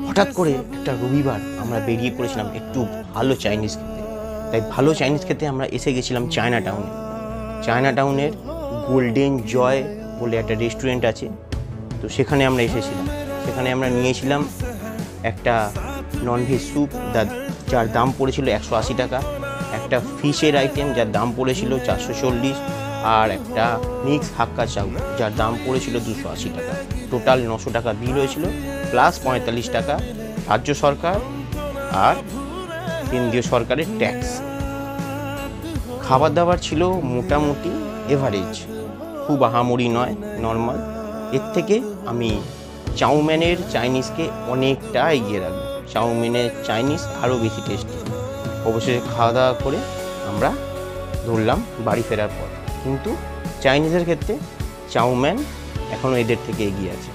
হঠাৎ করে একটা রবিবার আমরা বেরিয়ে পড়েছিলাম একটু ভালো চাইনিজ খেতে। তাই ভালো চাইনিজ খেতে আমরা এসে গেছিলাম চায়না টাউনে। চায়না টাউনের গোল্ডেন জয় বলে একটা রেস্টুরেন্ট আছে, তো সেখানে আমরা এসেছিলাম। সেখানে আমরা নিয়েছিলাম একটা ননভেজ স্যুপ যার দাম পড়েছিল 180 টাকা, একটা ফিশের আইটেম যার দাম পড়েছিল 440, আর একটা মিক্স হাক্কা চাউ যার দাম পড়েছিল 280 টাকা। টোটাল 900 টাকা বিল হয়েছিল, প্লাস 45 টাকা রাজ্য সরকার আর কেন্দ্রীয় সরকারের ট্যাক্স। খাবার দাবার ছিল মোটামুটি এভারেজ, খুব আহামরি নয়, নর্মাল। এর থেকে আমি চাউমিনের চাইনিজকে অনেকটা এগিয়ে রাখবো। চাউমিনের চাইনিজ আরও বেশি টেস্টি। অবশেষে খাওয়া দাওয়া করে আমরা ধরলাম বাড়ি ফেরার পর, কিন্তু চাইনিজের ক্ষেত্রে চাউমিন এখনও এদের থেকে এগিয়ে আছে।